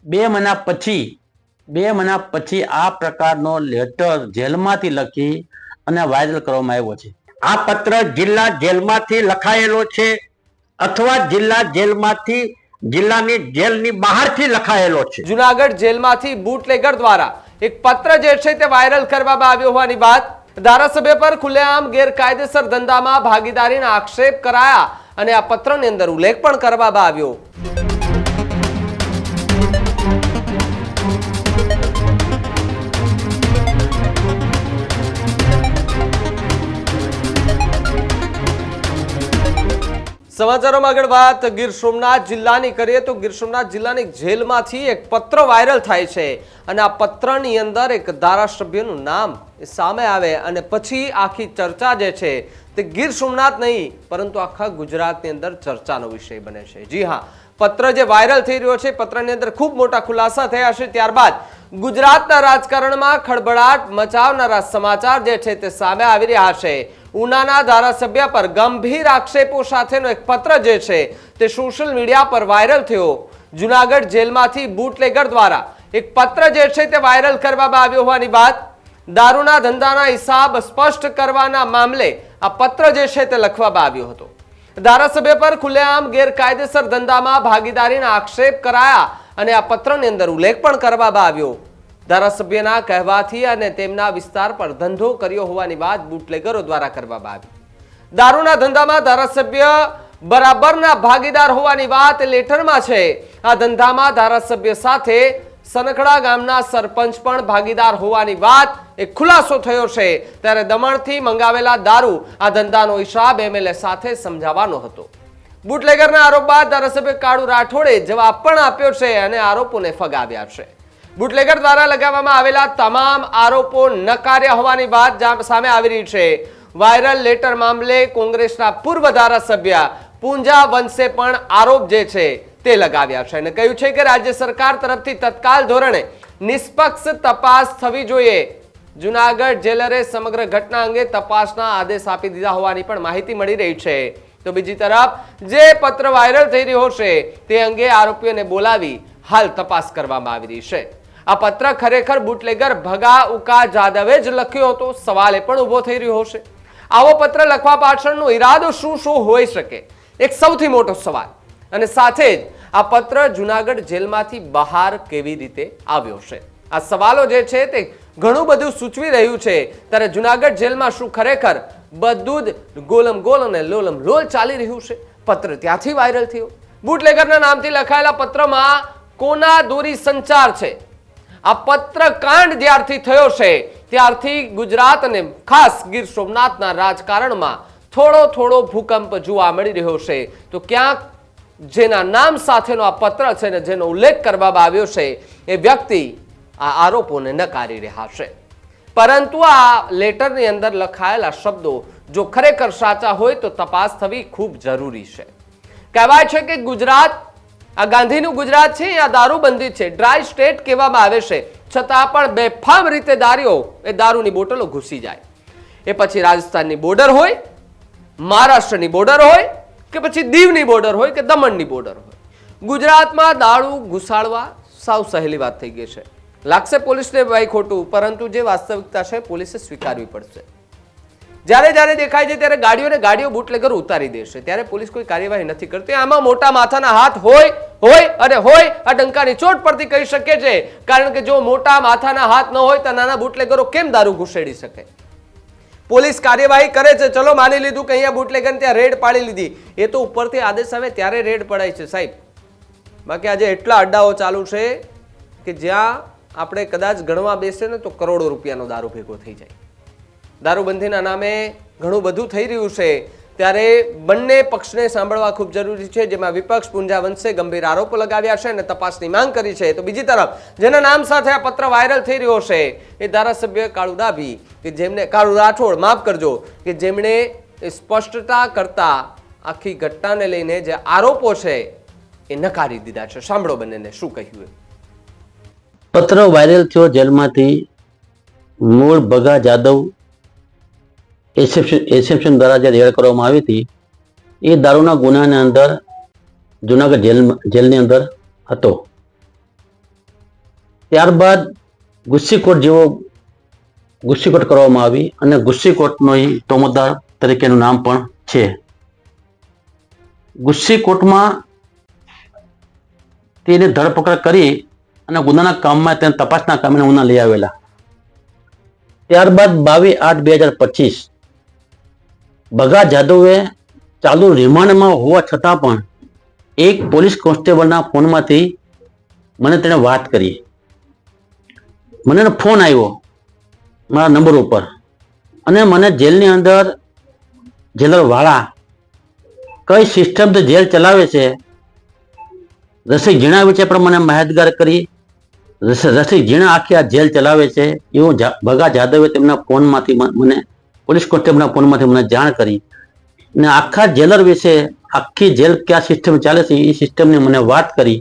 બે મહિના પછી આ પ્રકારનો લેટર જેલમાંથી લખી અને વાયરલ કરવામાં આવ્યો છે। આ પત્ર જિલ્લા જેલમાંથી લખાયેલો છે અથવા જિલ્લા જેલમાંથી જિલ્લાની જેલની બહારથી લખાયેલો છે। જુનાગઢ જેલમાંથી બુટલેગર દ્વારા એક પત્ર જે છે તે વાયરલ કરવામાં આવ્યો હોવાની વાત। ધારાસભ્ય પર ખુલ્લેઆમ ગેરકાયદેસર ધંધામાં ભાગીદારીના આક્ષેપ કરાયા અને આ પત્રની અંદર ઉલ્લેખ પણ કરવામાં આવ્યો। સમાચારોમાં આગળ વાત ગીર સોમનાથ જિલ્લાની કરીએ તો ગીર સોમનાથ જિલ્લાની જેલમાંથી એક પત્ર વાયરલ થાય છે અને આ પત્રની અંદર એક ધારાસભ્યનું નામ સામે આવે અને પછી આખી ચર્ચા જે છે તે ગીર સોમનાથ નહીં પરંતુ આખા ગુજરાતની અંદર ચર્ચાનો વિષય બને છે। જી હા, પત્ર જે વાયરલ થઈ રહ્યો છે, પત્રની અંદર ખૂબ મોટા ખુલાસા થયા છે। ત્યારબાદ ગુજરાતના રાજકારણમાં ખળબળાટ મચાવનારા સમાચાર જે છે તે સામે આવી રહ્યા છે। ઉનાના ધારાસભ્ય પર ગંભીર આક્ષેપો સાથેનો એક પત્ર જે છે તે સોશિયલ મીડિયા પર વાયરલ થયો। જુનાગઢ જેલમાંથી બુટલેગર દ્વારા એક પત્ર જે છે તે વાયરલ કરવામાં આવ્યો હોવાની વાત। દારૂના ધંધાના હિસાબ સ્પષ્ટ કરવાના મામલે આ પત્ર જે છે તે લખવામાં આવ્યો હતો। ધારાસભ્ય પર ખુલ્લેઆમ ગેરકાયદેસર ધંધામાં ભાગીદારીના આક્ષેપ કરાયા અને આ પત્રની અંદર ઉલ્લેખ પણ કરવામાં આવ્યો। ધારાસભ્યના કહેવાથી અને તેમના વિસ્તાર પર ધંધો કર્યો હોવાની વાત બુટલેગરો દ્વારા કરવામાં આવી। દારૂના ધંધામાં ધારાસભ્ય બરાબરના ભાગીદાર હોવાની વાત લેટરમાં છે। આ ધંધામાં ધારાસભ્ય સાથે સનખડા ગામના સરપંચ પણ ભાગીદાર હોવાની વાત એક ખુલાસો થયો છે। ત્યારે દમણથી મંગાવેલા દારૂ આ ધંધાનો હિસાબ એમએલએ સાથે સમજાવવાનો હતો। બુટલેગરના આરોપ બાદ ધારાસભ્ય કાળુ રાઠોડે જવાબ પણ આપ્યો છે અને આરોપોને ફગાવ્યા છે। બુટલેગર દ્વારા લગાવવામાં આવેલા તમામ આરોપો નકાર્યા હોવાની વાત સામે આવી રહી છે। વાયરલ લેટર મામલે કોંગ્રેસના પૂર્વ ધારાસભ્ય પૂંજા વંશે પણ આરોપ જે છે તે લગાવ્યા છે અને કહ્યું છે કે રાજ્ય સરકાર તરફથી તત્કાલ ધોરણે નિષ્પક્ષ તપાસ થવી જોઈએ। જુનાગઢ જેલરે સમગ્ર ઘટના અંગે તપાસના આદેશ આપી દીધા હોવાની પણ માહિતી મળી રહી છે। તો બીજી તરફ જે પત્ર વાયરલ થઈ રહ્યો છે તે અંગે આરોપીઓને બોલાવી હાલ તપાસ કરવામાં આવી રહી છે। આ પત્ર ખરેખર બુટલેગર ભગા ઉકા જાદવે જ લખ્યો હતો? સવાલ એ પણ ઉભો થઈ રહ્યો છે। આવો પત્ર લખવા પાછળનો ઈરાદો શું હોઈ શકે, એક સૌથી મોટો સવાલ। અને સાથે જ આ પત્ર જુનાગઢ જેલમાંથી બહાર કેવી રીતે આવ્યો છે? આ સવાલો જે છે તે ઘણું બધું સૂચવી રહ્યું છે। ત્યારે જુનાગઢ જેલમાં શું ખરેખર બધું જ ગોલમ ગોલ અને લોલમ લોલ ચાલી રહ્યું છે? પત્ર ત્યાંથી વાયરલ થયો। બુટલેગરના નામથી લખાયેલા પત્રમાં કોના દોરી સંચાર છે? આ પત્ર કાંડ જ્યારથી થયો છે ત્યારથી ગુજરાત અને ખાસ ગીર સોમનાથના રાજકારણમાં થોડો ભૂકંપ જોવા મળી રહ્યો છે। તો ક્યાંક જેના નામ સાથેનો આ પત્ર છે ને જેનો ઉલ્લેખ કરવામાં આવ્યો છે એ વ્યક્તિ આ આરોપોને નકારી રહ્યા છે। પરંતુ આ લેટરની અંદર લખાયેલા શબ્દો જો ખરેખર સાચા હોય તો તપાસ થવી ખૂબ જરૂરી છે। કહેવાય છે કે ગુજરાત આ ગાંધીનું ગુજરાત છે, આ દારૂબંધી છે, ડ્રાય સ્ટેટ કહેવામાં આવે છે, છતાં પણ બેફામ રીતે દારૂઓ એ દારૂની બોટલો ઘૂસી જાય। એ પછી રાજસ્થાનની બોર્ડર હોય, મહારાષ્ટ્રની બોર્ડર હોય કે પછી દીવની બોર્ડર હોય કે દમણની બોર્ડર હોય, ગુજરાતમાં દારૂ ઘુસાડવા સાવ સહેલી વાત થઈ ગઈ છે। લાગશે પોલીસને ભાઈ ખોટું, પરંતુ જે વાસ્તવિકતા છે પોલીસે સ્વીકારવી પડશે। જ્યારે દેખાય છે ત્યારે ગાડીઓ બુટલેગર ઉતારી દેશે ત્યારે પોલીસ કોઈ કાર્યવાહી નથી કરતી। આમાં મોટા માથાના હાથ હોય આ ડંકાની ચોટ પરથી કહી શકે છે, કારણ કે જો મોટા માથાના હાથ ન હોય તો નાના બુટલેગરો કેમ દારૂ ઘુસેડી શકે? પોલીસ કાર્યવાહી કરે છે, ચલો માની લીધું કે અહીંયા બુટલેગર ત્યાં રેડ પાડી લીધી, એ તો ઉપરથી આદેશ આવે ત્યારે રેડ પડાય છે સાહેબ। બાકી આજે એટલા અડ્ડાઓ ચાલુ છે કે જ્યાં આપણે કદાચ ગણવા બેસે ને તો કરોડો રૂપિયાનો દારૂ ભેગો થઈ જાય। દારૂબંધીના નામે ઘણું બધું થઈ રહ્યું છે, ત્યારે બંને પક્ષને સાંભળવા ખૂબ જરૂરી છે। જેમાં વિપક્ષ પૂંજા વંશે ગંભીર આરોપો લગાવ્યા છે અને તપાસની માંગ કરી છે। તો બીજી તરફ જેના નામ સાથે આ પત્ર વાયરલ થઈ રહ્યો છે એ ધારાસભ્ય કાળુ ડાભી કે જેમને કાળુ રાઠોડ માફ કરજો કે જેમણે સ્પષ્ટતા કરતા આખી ઘટનાને લઈને જે આરોપો છે એ નકારી દીધા છે। સાંભળો બંનેને શું કહ્યું। પત્ર વાયરલ થયો જેલમાંથી। મૂળ ભગા જાદવ એસેપ્શન દ્વારા જે રેડ કરવામાં આવી હતી એ દારૂના ગુનાની અંદર જુનાગઢ જેલની અંદર હતો। ત્યારબાદ ગુસ્સીકોટ જેવો ગુસ્સીકોટ કરવામાં આવી અને ગુસ્સીકોટનો તોમતદાર તરીકેનું નામ પણ છે. ગુસ્સીકોટમાં તેની ધરપકડ કરી અને ગુનાના કામમાં તેને તપાસના કામે ગુના લઈ આવેલા. ત્યારબાદ 22/8/2025 ભગા જાદવે ચાલુ રિમાન્ડમાં હોવા છતાં પણ એક પોલીસ કોન્સ્ટેબલના ફોનમાંથી મને તેણે વાત કરી. મને ફોન આવ્યો મારા નંબર ઉપર અને મને જેલની અંદર જેલર વાળા કઈ સિસ્ટમથી જેલ ચલાવે છે રસિક ઝીણા વિશે પણ મને માહિતગાર કરી. રસિક ઝીણા આખી આ જેલ ચલાવે છે એવું ભગા જાદવે તેમના ફોનમાંથી મને પોલીસ કોન્સ્ટેબલના ફોનમાંથી મને જાણ કરી અને આખા જેલર વિશે આખી જેલ કયા સિસ્ટમ ચાલે છે એ સિસ્ટમની મને વાત કરી.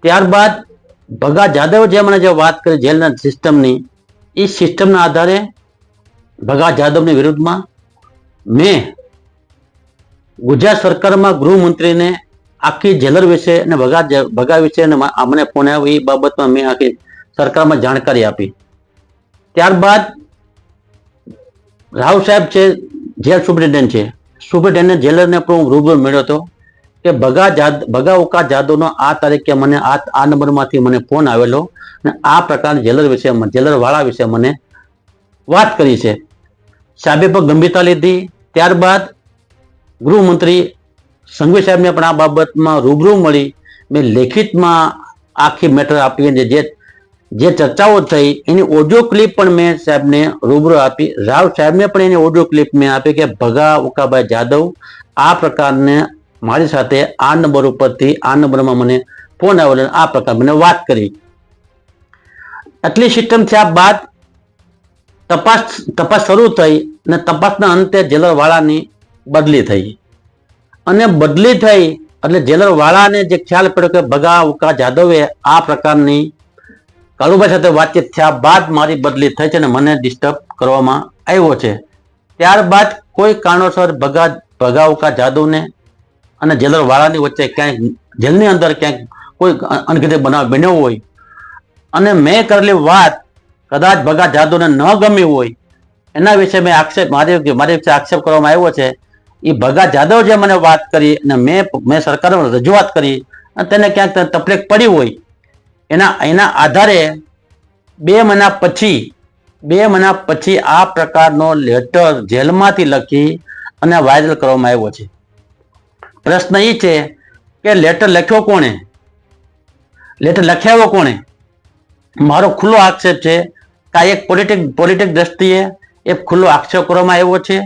ત્યારબાદ ભગા જાદવે જે મને જે વાત કરી જેલના સિસ્ટમની એ સિસ્ટમના આધારે ભગા જાદવની વિરુદ્ધમાં મેં ગુજરાત સરકારમાં ગૃહમંત્રીને આખી જેલર વિશે અને ભગા વિશે મને ફોન આવ્યો એ બાબતમાં મેં આખી સરકારમાં જાણકારી આપી. ત્યારબાદ રાવ સાહેબ છે જેલ સુપ્રિન્ટેન્ડન્ટ છે, સુપ્રિન્ટેન્ડન્ટ જેલરને પણ હું રૂબરૂ મળ્યો હતો કે ભગા ઓકા જાદવનો આ તારીખે મને આ નંબરમાંથી મને ફોન આવેલો અને આ પ્રકારના જેલર વિશે જેલર વાળા વિશે મને વાત કરી છે. સાહેબે પણ ગંભીરતા લીધી. ત્યારબાદ ગૃહમંત્રી સંઘવી સાહેબને પણ આ બાબતમાં રૂબરૂ મળી મેં લેખિતમાં આખી મેટર આપી અને જે ચર્ચાઓ થઈ એની ઓડિયો ક્લિપ પણ મેં સાહેબને રૂબરૂ આપી. રાવ સાહેબને પણ એની ઓડિયો ક્લિપ મેં આપી કે ભગા ઉકાભાઈ જાદવ આ પ્રકારને મારી સાથે આ નંબર ઉપરથી આ નંબરમાં મને ફોન આવેલો આ પ્રકાર મને વાત કરી. આટલી સિસ્ટમ થયા બાદ તપાસ શરૂ થઈ અને તપાસના અંતે જેલર વાળાની બદલી થઈ અને બદલી થઈ એટલે જેલર વાળાને જે ખ્યાલ પડ્યો કે ભગા ઉકા જાદવે આ પ્રકારની કાળુભાઈ સાથે વાતચીત થયા બાદ મારી બદલી થઈ છે અને મને ડિસ્ટર્બ કરવામાં આવ્યો છે. ત્યારબાદ કોઈ કારણોસર ભગા ઉકા જાદવને અને જેલર વાળાની વચ્ચે ક્યાંક જેલની અંદર ક્યાંક કોઈ અનગઢ બનાવ બન્યો હોય અને મેં કરેલી વાત કદાચ ભગા જાદવને ન ગમી હોય એના વિશે મેં મારી વિશે આક્ષેપ કરવામાં આવ્યો છે. એ ભગા જાદવ જે મને વાત કરી અને મેં સરકારમાં રજૂઆત કરી અને તેને ક્યાંક તકલીફ પડી હોય એના આધારે 2 મહિના પછી આ પ્રકારનો લેટર જેલમાંથી લખી અને વાયરલ કરવામાં આવ્યો છે. પ્રશ્ન એ છે કે લેટર લખ્યો કોણે, લેટર લખાવ્યો કોણે? મારો ખુલ્લો આક્ષેપ છે કે આ એક પોલિટિક દ્રષ્ટિએ એક ખુલ્લો આક્ષેપ કરવામાં આવ્યો છે.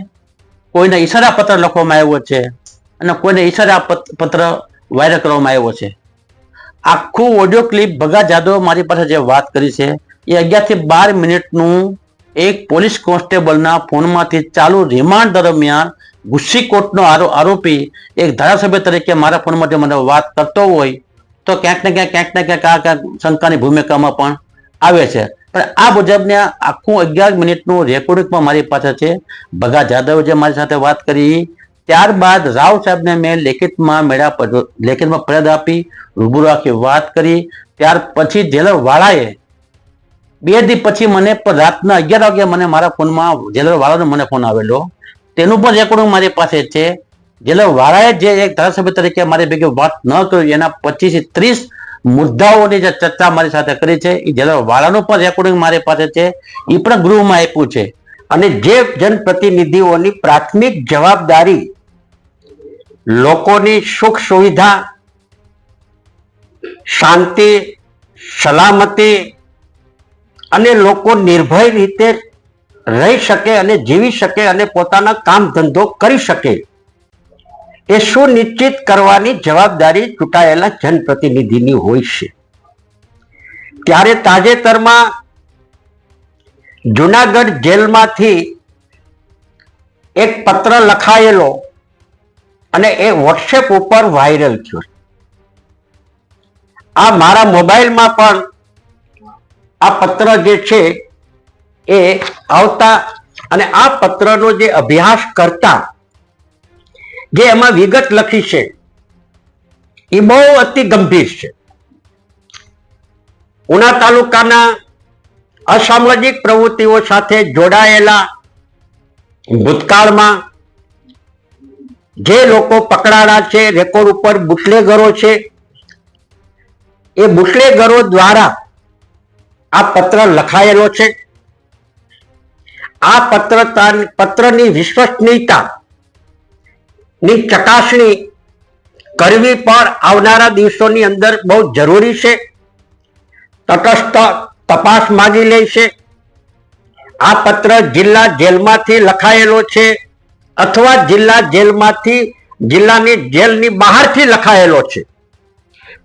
કોઈને ઈશારા પત્ર લખવામાં આવ્યો છે અને કોઈને ઈશારા પત્ર વાયરલ કરવામાં આવ્યો છે. આખું ઓડિયો ક્લિપ ભગા જાદવ મારી પાસે જે વાત કરી છે એ 11 થી 12 મિનિટનું એક પોલીસ કોન્સ્ટેબલના ફોનમાંથી ચાલુ રિમાન્ડ દરમિયાન ગુસ્સીકોટનો આરોપી એક ધારાસભ્ય તરીકે મારા ફોનમાંથી મને વાત કરતો હોય તો ક્યાંક ને ક્યાંક આ શંકાની ભૂમિકામાં પણ આવે છે. પણ આ મુજબને આખું 11 મિનિટનું રેકોર્ડિંગ પણ મારી પાસે છે. ભગા જાદવે જે મારી સાથે વાત કરી ત્યારબાદ રાવ સાહેબને મેં લેખિતમાં ફરિયાદ આપી, રૂબરૂ આખી વાત કરી. ત્યાર પછી જેલર વાળાએ 2 દી પછી મને રાતના 11 વાગે મને મારા ફોનમાં જેલર વાળાનો મને ફોન આવેલો તેનું પણ રેકોર્ડિંગ મારી પાસે છે. જેલર વાળાએ જે એક ધારાસભ્ય તરીકે મારી ભેગી વાત ન કરી એના 25 થી 30 મુદ્દાઓની જે ચર્ચા મારી સાથે કરી છે એ જેલર વાળાનું પણ રેકોર્ડિંગ મારી પાસે છે. એ પણ ગૃહમાં આપ્યું છે. અને જે જનપ્રતિનિધિઓની પ્રાથમિક જવાબદારી લોકોની સુખ સુવિધા, શાંતિ, સલામતી અને લોકો નિર્ભય રીતે રહી શકે અને જીવી શકે અને પોતાના કામ ધંધો કરી શકે એ સુનિશ્ચિત કરવાની જવાબદારી ચૂંટાયેલા જનપ્રતિનિધિની હોય છે. ત્યારે તાજેતરમાં જુનાગઢ જેલમાંથી એક પત્ર લખાયેલો અને એ વોટ્સએપ ઉપર વાયરલ થયો. આ મારા મોબાઈલમાં પણ આ પત્ર જે છે એ આવતા અને આ પત્રનો જે અભ્યાસ કરતા જે એમાં વિગત લખી છે એ બહુ અતિ ગંભીર છે. ઉના તાલુકાના અસામાજિક પ્રવૃત્તિઓ સાથે જોડાયેલા ભૂતકાળમાં જે લોકો પકડાણા છે, રેકોર્ડ ઉપર બુટલેગરો છે, એ બુટલેગરો દ્વારા આ પત્ર લખાયેલો છે. આ પત્રની વિશ્વસનીયતા ની ચકાસણી કરવી પણ આવનારા દિવસોની અંદર બહુ જરૂરી છે. તટસ્થ તપાસ માંગી લે છે. આ પત્ર જિલ્લા જેલમાંથી લખાયેલો છે અથવા જિલ્લાની જેલની બહારથી લખાયેલો છે,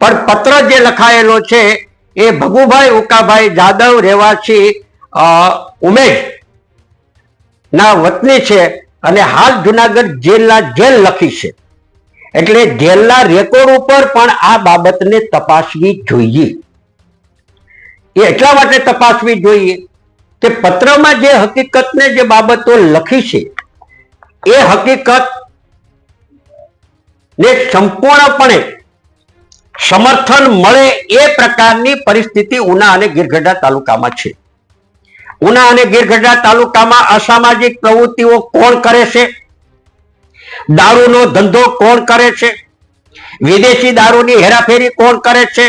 પણ પત્ર જે લખાયેલો છે એ ભગુભાઈ ઉકાભાઈ જાદવ રહેવાસી ઉમેશ ના વતની છે અને હાલ જુનાગઢ જેલના જેલ લખી છે. એટલે જેલના રેકોર્ડ ઉપર પણ આ બાબતને તપાસવી જોઈએ. એ એટલા માટે તપાસવી જોઈએ કે પત્રમાં જે હકીકતને જે બાબતો લખી છે એ હકીકત ને સંપૂર્ણપણે સમર્થન મળે એ પ્રકારની પરિસ્થિતિ ઉના અને ગીરગઢડા તાલુકામાં છે. ઉના અને ગીરગઢડા તાલુકામાં અસામાજિક પ્રવૃત્તિઓ કોણ કરે છે? દારૂનો ધંધો કોણ કરે છે? વિદેશી દારૂની હેરાફેરી કોણ કરે છે?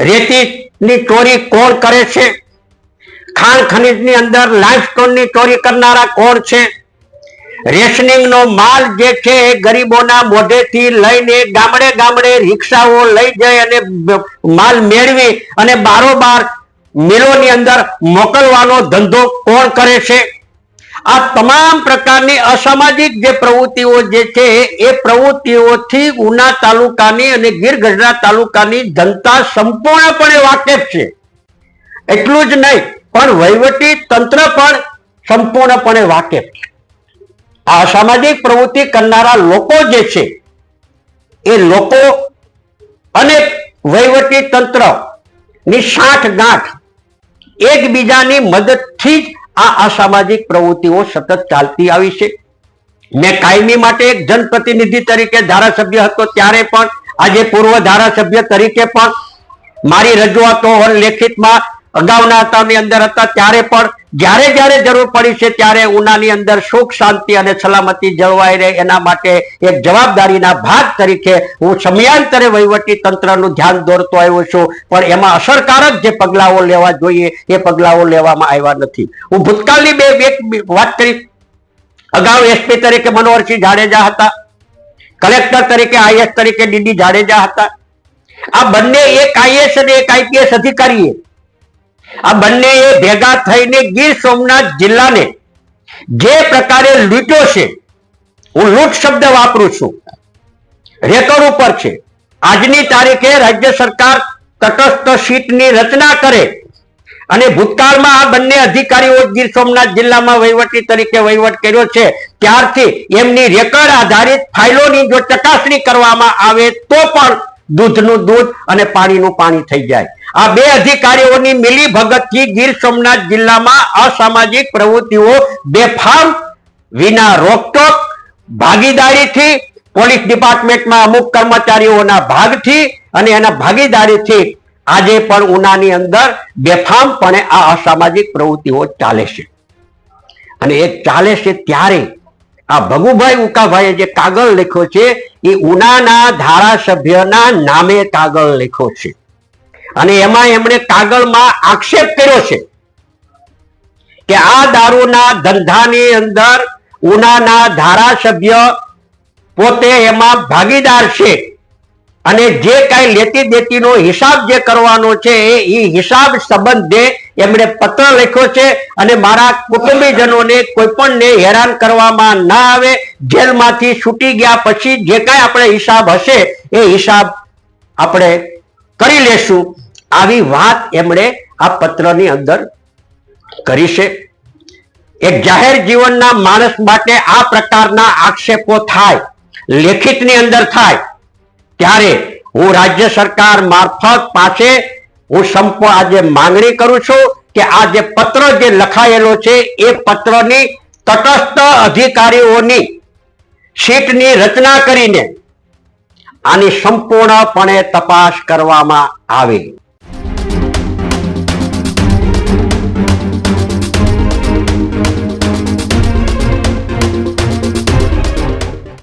રેતીની ચોરી કોણ કરે છે? ખાણ ખનીજની અંદર લાઇમસ્ટોનની ચોરી કરનારા કોણ છે? રેશનિંગનો માલ જે છે ગરીબોના મોઢેથી લઈને ગામડે ગામડે રિક્ષાઓ લઈ જઈ અને માલ મેળવી અને બારોબાર મિલોની અંદર મોકલવાનો ધંધો કોણ કરે છે? આ તમામ પ્રકારની અસામાજિક જે પ્રવૃત્તિઓ જે છે એ પ્રવૃત્તિઓથી ઉના તાલુકાની અને ગીરગઢડા તાલુકાની જનતા સંપૂર્ણપણે વાકેફ છે. એટલું જ નહીં પણ વહીવટી તંત્ર પણ સંપૂર્ણપણે વાકેફ છે. આ અસામાજિક પ્રવૃત્તિ કરનારા લોકો જે છે એ લોકો અને વહીવટી તંત્ર ની સાંઠગાંઠ એકબીજાની મદદથી જ આ અસામાજિક પ્રવૃત્તિઓ સતત ચાલતી આવી છે. મેં કાયમી માટે એક જનપ્રતિનિધિ તરીકે ધારાસભ્ય હતો ત્યારે પણ, આજે પૂર્વ ધારાસભ્ય તરીકે પણ મારી રજૂઆતો લેખિતમાં અગાઉના હતાની અંદર હતા ત્યારે પણ જ્યારે જ્યારે જરૂર પડી છે ત્યારે ઉનાની અંદર સુખ શાંતિ અને સલામતી જળવાઈ રહે એના માટે એક જવાબદારીના ભાગ તરીકે હું સમયાંતરે વહીવટી તંત્રનું ધ્યાન દોરતો આવ્યો છું, પણ એમાં અસરકારક જે પગલાઓ લેવા જોઈએ એ પગલાઓ લેવામાં આવ્યા નથી. હું ભૂતકાળની બે વાત કરી. અગાઉ એસપી તરીકે મનોહરસિંહ જાડેજા હતા, કલેક્ટર તરીકે આઈએસ તરીકે ડીડી જાડેજા હતા. આ બંને એક આઈએસ અને એક આઈપીએસ અધિકારીએ આ બંને ભેગા થઈને ગીર સોમનાથ જિલ્લાને જે પ્રકારે લૂંટ્યો છે, હું લૂંટ શબ્દ વાપરું છું, રેકોર્ડ ઉપર છે. આજની તારીખે રાજ્ય સરકાર તટસ્થ સીટની રચના કરે અને ભૂતકાળમાં આ બંને અધિકારીઓ ગીર સોમનાથ જિલ્લામાં વહીવટી તરીકે વહીવટ કર્યો છે ત્યારથી એમની રેકોર્ડ આધારિત ફાઇલોની જો ચકાસણી કરવામાં આવે તો પણ દૂધનું દૂધ અને પાણીનું પાણી થઈ જાય. આ બે અધિકારીઓની મિલી ભગતથી ગીર સોમનાથ જિલ્લામાં અસામાજિક પ્રવૃત્તિઓ બેફામ વિના રોકટોક ભાગીદારીથી પોલીસ ડિપાર્ટમેન્ટમાં અમુક કર્મચારીઓના ભાગથી અને એના ભાગીદારીથી આજે પણ ઉનાની અંદર બેફામપણે આ અસામાજિક પ્રવૃત્તિઓ ચાલે છે. અને એ ચાલે છે ત્યારે આ ભગુભાઈ ઉકાભાઈએ જે કાગળ લખ્યો છે એ ઉનાના ધારાસભ્યના નામે કાગળ લખ્યો છે અને એમાં એમણે કાગળમાં આક્ષેપ કર્યો છે કે આ દારૂના ધંધાની અંદર ઉનાના ધારાસભ્ય પોતે એમાં ભાગીદાર છે અને જે કાંઈ લેતી દેતીનો હિસાબ જે કરવાનો છે એ હિસાબ સંબંધે એમણે પત્ર લખ્યો છે અને મારા કુટુંબીજનોને કોઈ પણને હેરાન કરવામાં ના આવે, જેલમાંથી છૂટી ગયા પછી જે કાંઈ આપણે હિસાબ હશે એ હિસાબ આપણે કરી લેશું, આવી વાત એમણે આ પત્રની અંદર કરી છે. એક જાહેર જીવનના માણસ માટે આ પ્રકારના આક્ષેપો થાય, લેખિતની અંદર થાય, ત્યારે હું રાજ્ય સરકાર મારફત પાસે હું આજે માંગણી કરું છું કે આ જે પત્ર જે લખાયેલો છે એ પત્રની તટસ્થ અધિકારીઓની સીટની રચના કરીને આની સંપૂર્ણપણે તપાસ કરવામાં આવે.